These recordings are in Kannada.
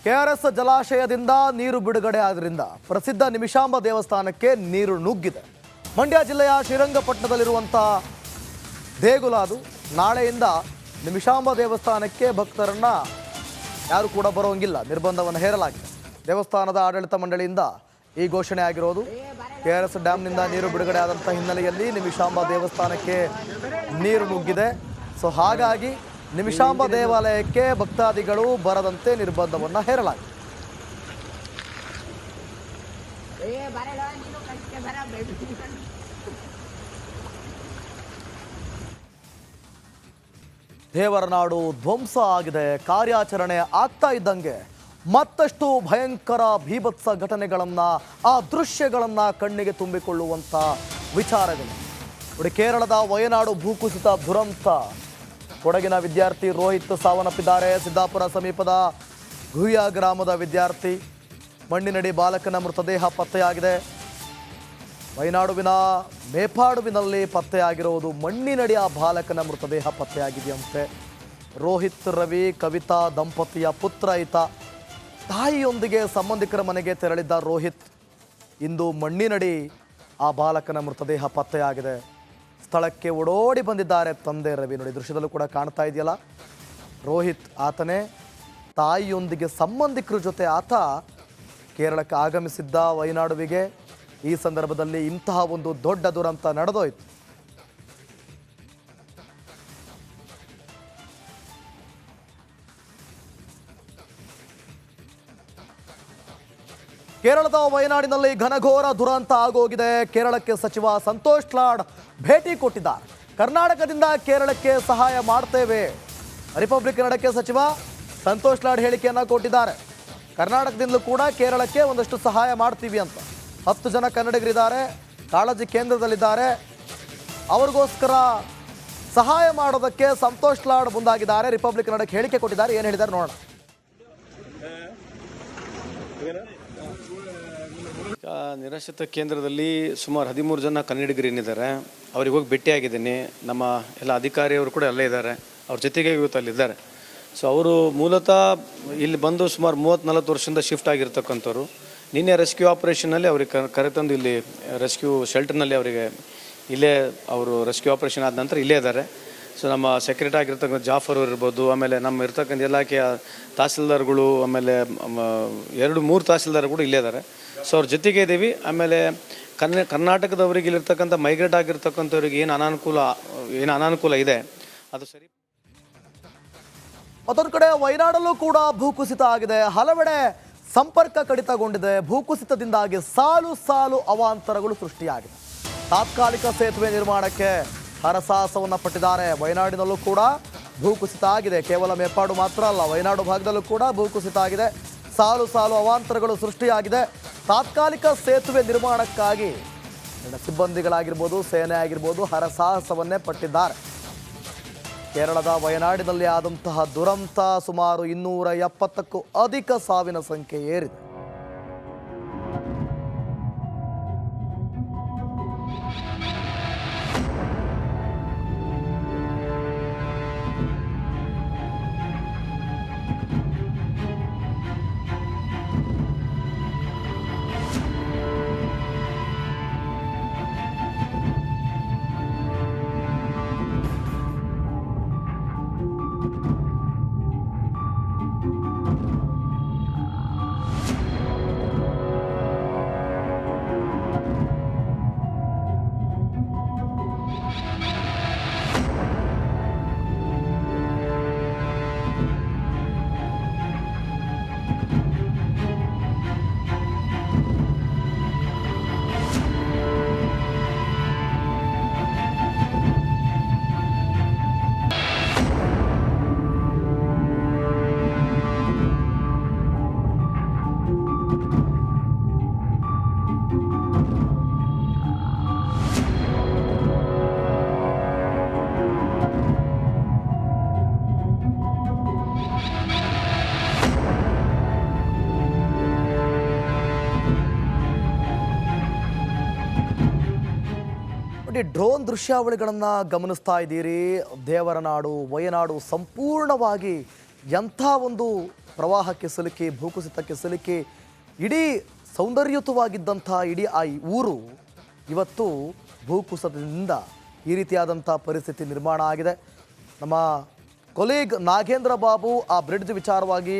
ಕೆಆರ್ಎಸ್ ಜಲಾಶಯದಿಂದ ನೀರು ಬಿಡುಗಡೆ ಆದ್ರಿಂದ ಪ್ರಸಿದ್ಧ ನಿಮಿಷಾಂಬ ದೇವಸ್ಥಾನಕ್ಕೆ ನೀರು ನುಗ್ಗಿದೆ. ಮಂಡ್ಯ ಜಿಲ್ಲೆಯ ಶ್ರೀರಂಗಪಟ್ಟಣದಲ್ಲಿರುವಂಥ ದೇಗುಲ ಅದು. ನಾಳೆಯಿಂದ ನಿಮಿಷಾಂಬ ದೇವಸ್ಥಾನಕ್ಕೆ ಭಕ್ತರನ್ನ ಯಾರು ಕೂಡ ಬರೋಂಗಿಲ್ಲ, ನಿರ್ಬಂಧವನ್ನು ಹೇರಲಾಗಿದೆ. ದೇವಸ್ಥಾನದ ಆಡಳಿತ ಮಂಡಳಿಯಿಂದ ಈ ಘೋಷಣೆ ಆಗಿರೋದು. ಕೆಆರ್ಎಸ್ ಡ್ಯಾಮ್ನಿಂದ ನೀರು ಬಿಡುಗಡೆ ಆದಂಥ ಹಿನ್ನೆಲೆಯಲ್ಲಿ ನಿಮಿಷಾಂಬ ದೇವಸ್ಥಾನಕ್ಕೆ ನೀರು ನುಗ್ಗಿದೆ. ಸೊ ಹಾಗಾಗಿ ನಿಮಿಷಾಂಬ ದೇವಾಲಯಕ್ಕೆ ಭಕ್ತಾದಿಗಳು ಬರದಂತೆ ನಿರ್ಬಂಧವನ್ನು ಹೇರಲಾಗಿದೆ. ದೇವರ ನಾಡು ಧ್ವಂಸ ಆಗಿದೆ. ಕಾರ್ಯಾಚರಣೆ ಆಗ್ತಾ ಇದ್ದಂಗೆ ಮತ್ತಷ್ಟು ಭಯಂಕರ ಭೀಭತ್ಸ ಘಟನೆಗಳನ್ನು, ಆ ದೃಶ್ಯಗಳನ್ನು ಕಣ್ಣಿಗೆ ತುಂಬಿಕೊಳ್ಳುವಂಥ ವಿಚಾರಗಳು. ನೋಡಿ, ಕೇರಳದ ವಯನಾಡು ಭೂಕುಸಿತ ದುರಂತ. ಕೊಡಗಿನ ವಿದ್ಯಾರ್ಥಿ ರೋಹಿತ್ ಸಾವನ್ನಪ್ಪಿದ್ದಾರೆ. ಸಿದ್ದಾಪುರ ಸಮೀಪದ ಗುಹ್ಯ ಗ್ರಾಮದ ವಿದ್ಯಾರ್ಥಿ ಮಣ್ಣಿನಡಿ ಬಾಲಕನ ಮೃತದೇಹ ಪತ್ತೆಯಾಗಿದೆ. ವಯನಾಡುವಿನ ಮೇಪಾಡುವಿನಲ್ಲಿ ಪತ್ತೆಯಾಗಿರುವುದು ಮಣ್ಣಿನಡಿ ಆ ಬಾಲಕನ ಮೃತದೇಹ ಪತ್ತೆಯಾಗಿದೆಯಂತೆ. ರೋಹಿತ್ ರವಿ ಕವಿತಾ ದಂಪತಿಯ ಪುತ್ರ ಈತ. ತಾಯಿಯೊಂದಿಗೆ ಸಂಬಂಧಿಕರ ಮನೆಗೆ ತೆರಳಿದ್ದ ರೋಹಿತ್ ಇಂದು ಮಣ್ಣಿನಡಿ ಆ ಬಾಲಕನ ಮೃತದೇಹ ಪತ್ತೆಯಾಗಿದೆ. ಸ್ಥಳಕ್ಕೆ ಓಡೋಡಿ ಬಂದಿದ್ದಾರೆ ತಂದೆ ರವಿ. ನೋಡಿ, ದೃಶ್ಯದಲ್ಲೂ ಕೂಡ ಕಾಣ್ತಾ ಇದೆಯಲ್ಲ, ರೋಹಿತ್ ಆತನೇ. ತಾಯಿಯೊಂದಿಗೆ ಸಂಬಂಧಿಕರ ಜೊತೆ ಆತ ಕೇರಳಕ್ಕೆ ಆಗಮಿಸಿದ್ದ ವಯನಾಡುವಿಗೆ. ಈ ಸಂದರ್ಭದಲ್ಲಿ ಇಂತಹ ಒಂದು ದೊಡ್ಡ ದುರಂತ ನಡೆದೋಯ್ತು. ಕೇರಳದ ವಯನಾಡಿನಲ್ಲಿ ಘನಘೋರ ದುರಂತ ಆಗೋಗಿದೆ. ಕೇರಳಕ್ಕೆ ಸಚಿವ ಸಂತೋಷ್ ಲಾಡ್ ಭೇಟಿ ಕೊಟ್ಟಿದ್ದಾರೆ. ಕರ್ನಾಟಕದಿಂದ ಕೇರಳಕ್ಕೆ ಸಹಾಯ ಮಾಡ್ತೇವೆ. ರಿಪಬ್ಲಿಕ್ ಕನ್ನಡಕ್ಕೆ ಸಚಿವ ಸಂತೋಷ್ ಲಾಡ್ ಹೇಳಿಕೆಯನ್ನು ಕೊಟ್ಟಿದ್ದಾರೆ. ಕರ್ನಾಟಕದಿಂದಲೂ ಕೂಡ ಕೇರಳಕ್ಕೆ ಒಂದಷ್ಟು ಸಹಾಯ ಮಾಡ್ತೀವಿ ಅಂತ. 10 ಜನ ಕನ್ನಡಿಗರಿದ್ದಾರೆ, ಕಾಳಜಿ ಕೇಂದ್ರದಲ್ಲಿದ್ದಾರೆ. ಅವ್ರಿಗೋಸ್ಕರ ಸಹಾಯ ಮಾಡೋದಕ್ಕೆ ಸಂತೋಷ್ ಲಾಡ್ ಮುಂದಾಗಿದ್ದಾರೆ. ರಿಪಬ್ಲಿಕ್ ಕನ್ನಡಕ್ಕೆ ಹೇಳಿಕೆ ಕೊಟ್ಟಿದ್ದಾರೆ. ಏನು ಹೇಳಿದ್ದಾರೆ ನೋಡೋಣ. ನಿರಾಶ್ರಿತ ಕೇಂದ್ರದಲ್ಲಿ ಸುಮಾರು 13 ಜನ ಕನ್ನಡಿಗರು ಏನಿದ್ದಾರೆ, ಅವ್ರಿಗೆ ಹೋಗಿ ಭೇಟಿಯಾಗಿದ್ದೀನಿ. ನಮ್ಮ ಎಲ್ಲ ಅಧಿಕಾರಿಯವರು ಕೂಡ ಅಲ್ಲೇ ಇದ್ದಾರೆ, ಅವ್ರ ಜೊತೆಗೆ ಇವತ್ತು ಅಲ್ಲಿದ್ದಾರೆ. ಸೊ ಅವರು ಮೂಲತಃ ಇಲ್ಲಿ ಬಂದು ಸುಮಾರು 30-40 ವರ್ಷದಿಂದ ಶಿಫ್ಟ್ ಆಗಿರ್ತಕ್ಕಂಥವ್ರು. ನಿನ್ನೆ ರೆಸ್ಕ್ಯೂ ಆಪರೇಷನ್ನಲ್ಲಿ ಅವ್ರಿಗೆ ಕರೆತಂದು ಇಲ್ಲಿ ರೆಸ್ಕ್ಯೂ ಶೆಲ್ಟರ್ನಲ್ಲಿ ಅವರಿಗೆ ಇಲ್ಲೇ ಅವರು ರೆಸ್ಕ್ಯೂ ಆಪರೇಷನ್ ಆದ ನಂತರ ಇಲ್ಲೇ ಇದ್ದಾರೆ. ಸೊ ನಮ್ಮ ಸೆಕ್ರೆಟರಿ ಆಗಿರ್ತಕ್ಕಂಥ ಜಾಫರ್ ಅವರು ಇರ್ಬೋದು, ಆಮೇಲೆ ನಮ್ಮ ಇರ್ತಕ್ಕಂಥ ಇಲಾಖೆಯ ತಹಸೀಲ್ದಾರ್ಗಳು, ಆಮೇಲೆ 2-3 ತಹಸೀಲ್ದಾರ್ಗಳು ಇಲ್ಲೇ ಇದ್ದಾರೆ. ಸೊ ಅವ್ರ ಜೊತೆಗೆ ಇದ್ದೀವಿ. ಆಮೇಲೆ ಕರ್ನಾಟಕದವರಿಗೆ ಇಲ್ಲಿರ್ತಕ್ಕಂಥ ಮೈಗ್ರೇಟ್ ಆಗಿರ್ತಕ್ಕಂಥವ್ರಿಗೆ ಏನು ಅನಾನುಕೂಲ ಇದೆ ಅದು ಸರಿ. ಮತ್ತೊಂದು ಕಡೆ ವಯನಾಡಲ್ಲೂ ಕೂಡ ಭೂಕುಸಿತ ಆಗಿದೆ. ಹಲವೆಡೆ ಸಂಪರ್ಕ ಕಡಿತಗೊಂಡಿದೆ. ಭೂಕುಸಿತದಿಂದಾಗಿ ಸಾಲು ಸಾಲು ಅವಾಂತರಗಳು ಸೃಷ್ಟಿಯಾಗಿದೆ. ತಾತ್ಕಾಲಿಕ ಸೇತುವೆ ನಿರ್ಮಾಣಕ್ಕೆ ಹರಸಾಹಸವನ್ನು ಪಟ್ಟಿದ್ದಾರೆ. ವಯನಾಡಿನಲ್ಲೂ ಕೂಡ ಭೂಕುಸಿತ ಆಗಿದೆ. ಕೇವಲ ಮೇಪಾಡು ಮಾತ್ರ ಅಲ್ಲ, ವಯನಾಡು ಭಾಗದಲ್ಲೂ ಕೂಡ ಭೂಕುಸಿತ ಆಗಿದೆ. ಸಾಲು ಸಾಲು ಅವಾಂತರಗಳು ಸೃಷ್ಟಿಯಾಗಿದೆ. ತಾತ್ಕಾಲಿಕ ಸೇತುವೆ ನಿರ್ಮಾಣಕ್ಕಾಗಿ ಸಿಬ್ಬಂದಿಗಳಾಗಿರ್ಬೋದು, ಸೇನೆ ಆಗಿರ್ಬೋದು, ಹರಸಾಹಸವನ್ನೇ ಪಟ್ಟಿದ್ದಾರೆ. ಕೇರಳದ ವಯನಾಡಿನಲ್ಲಿ ಆದಂತಹ ದುರಂತ ಸುಮಾರು 270ಕ್ಕೂ ಅಧಿಕ ಸಾವಿನ ಸಂಖ್ಯೆ ಏರಿದೆ. ನೋಡಿ, ಡ್ರೋನ್ ದೃಶ್ಯಾವಳಿಗಳನ್ನು ಗಮನಿಸ್ತಾ ಇದ್ದೀರಿ. ದೇವರ ನಾಡು ವಯನಾಡು ಸಂಪೂರ್ಣವಾಗಿ ಎಂಥ ಒಂದು ಪ್ರವಾಹಕ್ಕೆ ಸಿಲುಕಿ ಭೂಕುಸಿತಕ್ಕೆ ಸಿಲುಕಿ ಇಡೀ ಸೌಂದರ್ಯಯುತವಾಗಿದ್ದಂಥ ಇಡೀ ಆ ಊರು ಇವತ್ತು ಭೂಕುಸಿತದಿಂದ ಈ ರೀತಿಯಾದಂಥ ಪರಿಸ್ಥಿತಿ ನಿರ್ಮಾಣ ಆಗಿದೆ. ನಮ್ಮ ಕೊಲೀಗ್ ನಾಗೇಂದ್ರ ಬಾಬು ಆ ಬ್ರಿಡ್ಜ್ ವಿಚಾರವಾಗಿ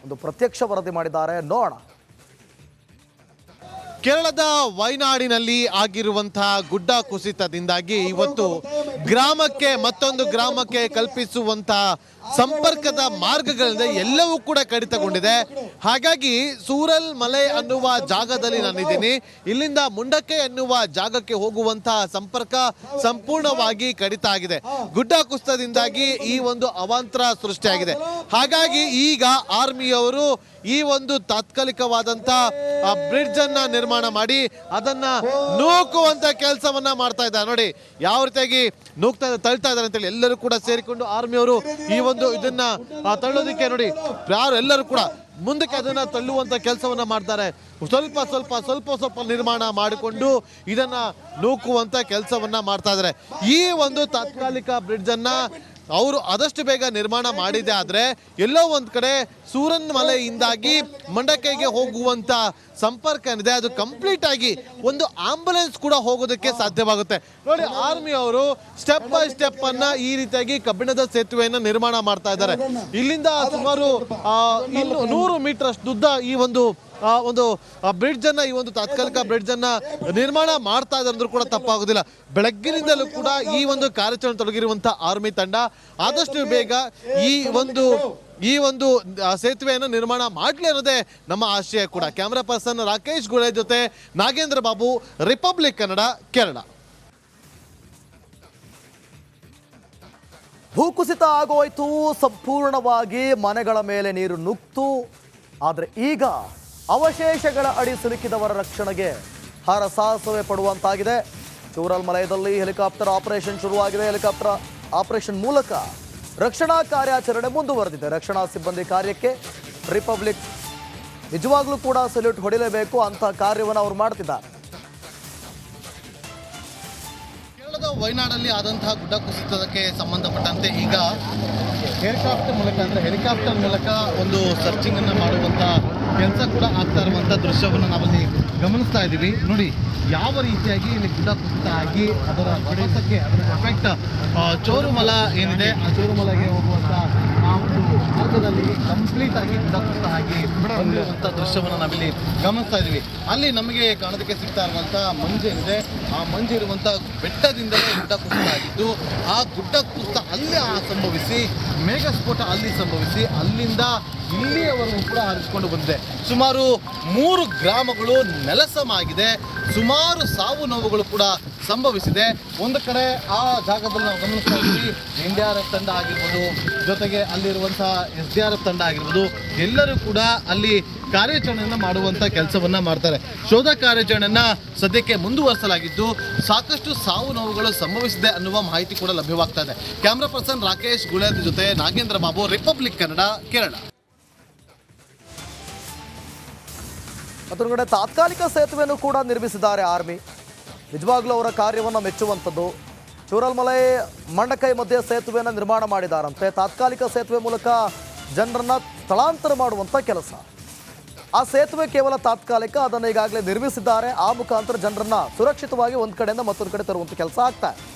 ಒಂದು ಪ್ರತ್ಯಕ್ಷ ವರದಿ ಮಾಡಿದ್ದಾರೆ, ನೋಡೋಣ. ಕೇರಳದ ವಯನಾಡಿನಲ್ಲಿ ಆಗಿರುವಂತಹ ಗುಡ್ಡ ಕುಸಿತದಿಂದಾಗಿ ಇವತ್ತು ಗ್ರಾಮಕ್ಕೆ ಮತ್ತೊಂದು ಗ್ರಾಮಕ್ಕೆ ಕಲ್ಪಿಸುವಂತಹ ಸಂಪರ್ಕದ ಮಾರ್ಗಗಳಿಂದ ಎಲ್ಲವೂ ಕೂಡ ಕಡಿತಗೊಂಡಿದೆ. ಹಾಗಾಗಿ ಸೂರಲ್ ಮಲೆ ಅನ್ನುವ ಜಾಗದಲ್ಲಿ ನಾನಿದ್ದೀನಿ. ಇಲ್ಲಿಂದ ಮುಂಡಕ್ಕೆ ಅನ್ನುವ ಜಾಗಕ್ಕೆ ಹೋಗುವಂತಹ ಸಂಪರ್ಕ ಸಂಪೂರ್ಣವಾಗಿ ಕಡಿತ ಆಗಿದೆ. ಗುಡ್ಡ ಕುಸಿತದಿಂದಾಗಿ ಈ ಒಂದು ಅವಾಂತರ ಸೃಷ್ಟಿಯಾಗಿದೆ. ಹಾಗಾಗಿ ಈಗ ಆರ್ಮಿಯವರು ಈ ಒಂದು ತಾತ್ಕಾಲಿಕವಾದಂತ ಬ್ರಿಡ್ಜ್ ಅನ್ನ ನಿರ್ಮಾಣ ಮಾಡಿ ಅದನ್ನ ನೂಕುವಂತ ಕೆಲಸವನ್ನ ಮಾಡ್ತಾ ಇದ್ದಾರೆ. ನೋಡಿ ಯಾವ ರೀತಿಯಾಗಿ ತಳ್ತಾ ಇದ್ದಾರೆ ಅಂತೇಳಿ ಎಲ್ಲರೂ ಕೂಡ ಸೇರಿಕೊಂಡು ಆರ್ಮಿಯವರು ಈ ಒಂದು ಇದನ್ನ ತಳ್ಳೋದಿಕ್ಕೆ ನೋಡಿ ಯಾರು ಎಲ್ಲರೂ ಕೂಡ ಮುಂದಕ್ಕೆ ಅದನ್ನ ತಳ್ಳುವಂತ ಕೆಲಸವನ್ನ ಮಾಡ್ತಾರೆ. ಸ್ವಲ್ಪ ನಿರ್ಮಾಣ ಮಾಡಿಕೊಂಡು ಇದನ್ನ ನೂಕುವಂತ ಕೆಲಸವನ್ನ ಮಾಡ್ತಾ ಇದ್ದಾರೆ. ಈ ಒಂದು ತಾತ್ಕಾಲಿಕ ಬ್ರಿಡ್ಜ್ ಅನ್ನ ಅವರು ಆದಷ್ಟು ಬೇಗ ನಿರ್ಮಾಣ ಮಾಡಿದೆ. ಆದರೆ ಎಲ್ಲೋ ಒಂದು ಕಡೆ ಸೂರನ್ ಮಲೆಯಿಂದಾಗಿ ಮಂಡಕ್ಕೈಗೆ ಹೋಗುವಂತ ಸಂಪರ್ಕ ಏನಿದೆ ಅದು ಕಂಪ್ಲೀಟ್ ಆಗಿ ಒಂದು ಆಂಬುಲೆನ್ಸ್ ಕೂಡ ಹೋಗೋದಕ್ಕೆ ಸಾಧ್ಯವಾಗುತ್ತೆ. ನೋಡಿ ಆರ್ಮಿ ಅವರು ಸ್ಟೆಪ್ ಬೈ ಸ್ಟೆಪ್ ಅನ್ನ ಈ ರೀತಿಯಾಗಿ ಕಬ್ಬಿಣದ ಸೇತುವೆಯನ್ನ ನಿರ್ಮಾಣ ಮಾಡ್ತಾ ಇದ್ದಾರೆ. ಇಲ್ಲಿಂದ ಸುಮಾರು 100 ಮೀಟರ್ ಅಷ್ಟು ಉದ್ದ ಈ ಒಂದು ಬ್ರಿಡ್ಜ್ ಅನ್ನ ಈ ಒಂದು ತಾತ್ಕಾಲಿಕ ಬ್ರಿಡ್ಜ್ ಅನ್ನ ನಿರ್ಮಾಣ ಮಾಡ್ತಾ ಇದ್ದಾರೆ ಅಂದ್ರೂ ಕೂಡ ತಪ್ಪಾಗೋದಿಲ್ಲ. ಬೆಳಗ್ಗಿನಿಂದಲೂ ಕೂಡ ಈ ಒಂದು ಕಾರ್ಯಾಚರಣೆ ತೊಡಗಿರುವಂತಹ ಆರ್ಮಿ ತಂಡ ಆದಷ್ಟು ಬೇಗ ಈ ಒಂದು ಸೇತುವೆಯನ್ನು ನಿರ್ಮಾಣ ಮಾಡಲಿ ಅನ್ನೋದೇ ನಮ್ಮ ಆಶಯ ಕೂಡ. ಕ್ಯಾಮರಾ ಪರ್ಸನ್ ರಾಕೇಶ್ ಗುಳೆ ಜೊತೆ ನಾಗೇಂದ್ರ ಬಾಬು, ರಿಪಬ್ಲಿಕ್ ಕನ್ನಡ, ಕೇರಳ. ಭೂಕುಸಿತ ಆಗೋಯ್ತು, ಸಂಪೂರ್ಣವಾಗಿ ಮನೆಗಳ ಮೇಲೆ ನೀರು ನುಗ್ತು. ಆದರೆ ಈಗ ಅವಶೇಷಗಳ ಅಡಿ ಸಿಲುಕಿದವರ ರಕ್ಷಣೆಗೆ ಹರಸಾಹಸವೇ ಪಡುವಂತಾಗಿದೆ. ಚೂರಲ್ ಮಲಯದಲ್ಲಿ ಹೆಲಿಕಾಪ್ಟರ್ ಆಪರೇಷನ್ ಶುರುವಾಗಿದೆ. ಹೆಲಿಕಾಪ್ಟರ್ ಆಪರೇಷನ್ ಮೂಲಕ ರಕ್ಷಣಾ ಕಾರ್ಯಾಚರಣೆ ಮುಂದುವರೆದಿದೆ. ರಕ್ಷಣಾ ಸಿಬ್ಬಂದಿ ಕಾರ್ಯಕ್ಕೆ ರಿಪಬ್ಲಿಕ್ ನಿಜವಾಗ್ಲೂ ಕೂಡ ಸಲ್ಯೂಟ್ ಹೊಡಿಲೇಬೇಕು. ಅಂತಹ ಕಾರ್ಯವನ್ನು ಅವರು ಮಾಡ್ತಿದ್ದಾರೆ. ಕೇರಳದ ವಯನಾಡಲ್ಲಿ ಆದಂತಹ ಗುಡ್ಡ ಕುಸಿತಕ್ಕೆ ಸಂಬಂಧಪಟ್ಟಂತೆ ಈಗ ಹೆಲಿಕಾಪ್ಟರ್ ಮೂಲಕ ಒಂದು ಸರ್ಚಿಂಗ್ ಅನ್ನ ಮಾಡುವಂತ ಕೆಲಸ ಕೂಡ ಆಗ್ತಾ ಇರುವಂತ ದೃಶ್ಯವನ್ನು ನಾವಲ್ಲಿ ಗಮನಿಸ್ತಾ ಇದ್ದೀವಿ. ನೋಡಿ ಯಾವ ರೀತಿಯಾಗಿ ಇಲ್ಲಿ ಗುಡ್ಡ ಕುಸಿತ ಆಗಿ ಅದರ ಹೊಡೆತಕ್ಕೆ ಅದರ ಎಫೆಕ್ಟ್ ಚೋರುಮಲ ಏನಿದೆ ಆ ಚೋರುಮಲಗೆ ಹೋಗುವಂತ ಆ ಒಂದು ಮಾರ್ಗದಲ್ಲಿ ಕಂಪ್ಲೀಟ್ ಆಗಿ ಗುಡ್ಡ ಕುಸಿತ ಆಗಿ ಬಂದಿರುವಂತ ದೃಶ್ಯವನ್ನು ನಾವಿಲ್ಲಿ ಗಮನಿಸ್ತಾ ಇದ್ದೀವಿ. ಅಲ್ಲಿ ನಮಗೆ ಕಾಣೋದಕ್ಕೆ ಸಿಗ್ತಾ ಇರುವಂತ ಮಂಜು ಏನಿದೆ ಆ ಮಂಜು ಇರುವಂತ ಬೆಟ್ಟದಿಂದಲೇ ಗುಡ್ಡ ಕುಸಿತ ಆಗಿದ್ದು ಆ ಗುಡ್ಡ ಕುಸಿತ ಅಲ್ಲಿ ಸಂಭವಿಸಿ ಮೇಘಸ್ಫೋಟ ಅಲ್ಲಿ ಸಂಭವಿಸಿ ಅಲ್ಲಿಂದ ಇಲ್ಲಿಯವರೆಗೂ ಕೂಡ ಹರಿಸಿಕೊಂಡು ಬಂದಿದೆ. ಸುಮಾರು 3 ಗ್ರಾಮಗಳು ನೆಲಸಮಾಗಿದೆ. ಸುಮಾರು ಸಾವು ನೋವುಗಳು ಕೂಡ ಸಂಭವಿಸಿದೆ. ಒಂದು ಕಡೆ ಆ ಜಾಗದಲ್ಲಿ ನಾವು ಗಮನಿಸ್ತಾ ಇದ್ದೀವಿ NDRF ತಂಡ ಆಗಿರ್ಬೋದು, ಜೊತೆಗೆ ಅಲ್ಲಿರುವಂತಹ SDRF ತಂಡ ಆಗಿರ್ಬೋದು, ಎಲ್ಲರೂ ಕೂಡ ಅಲ್ಲಿ ಕಾರ್ಯಾಚರಣೆಯನ್ನು ಮಾಡುವಂಥ ಕೆಲಸವನ್ನ ಮಾಡ್ತಾರೆ. ಶೋಧ ಕಾರ್ಯಾಚರಣೆಯನ್ನ ಸದ್ಯಕ್ಕೆ ಮುಂದುವರಿಸಲಾಗಿದ್ದು ಸಾಕಷ್ಟು ಸಾವು ನೋವುಗಳು ಸಂಭವಿಸಿದೆ ಅನ್ನುವ ಮಾಹಿತಿ ಕೂಡ ಲಭ್ಯವಾಗ್ತಾ ಇದೆ. ಕ್ಯಾಮ್ರಾ ಪರ್ಸನ್ ರಾಕೇಶ್ ಗುಳೇದ್ ಜೊತೆ ನಾಗೇಂದ್ರ ಬಾಬು, ರಿಪಬ್ಲಿಕ್ ಕನ್ನಡ, ಕೇರಳ. ಮತ್ತೊಂದು ತಾತ್ಕಾಲಿಕ ಸೇತುವೆಯನ್ನು ಕೂಡ ನಿರ್ಮಿಸಿದ್ದಾರೆ ಆರ್ಮಿ. ನಿಜವಾಗ್ಲೂ ಅವರ ಕಾರ್ಯವನ್ನು ಮೆಚ್ಚುವಂಥದ್ದು. ಚೂರಲ್ಮಲೈ ಮಂಡಕೈ ಮಧ್ಯೆ ಸೇತುವೆಯನ್ನು ನಿರ್ಮಾಣ ಮಾಡಿದಾರಂತೆ. ತಾತ್ಕಾಲಿಕ ಸೇತುವೆ ಮೂಲಕ ಜನರನ್ನ ಸ್ಥಳಾಂತರ ಮಾಡುವಂಥ ಕೆಲಸ. ಆ ಸೇತುವೆ ಕೇವಲ ತಾತ್ಕಾಲಿಕ, ಅದನ್ನು ಈಗಾಗಲೇ ನಿರ್ಮಿಸಿದ್ದಾರೆ. ಆ ಮುಖಾಂತರ ಜನರನ್ನ ಸುರಕ್ಷಿತವಾಗಿ ಒಂದು ಕಡೆಯಿಂದ ಮತ್ತೊಂದು ಕಡೆ ತರುವಂಥ ಕೆಲಸ ಆಗ್ತಾ ಇದೆ.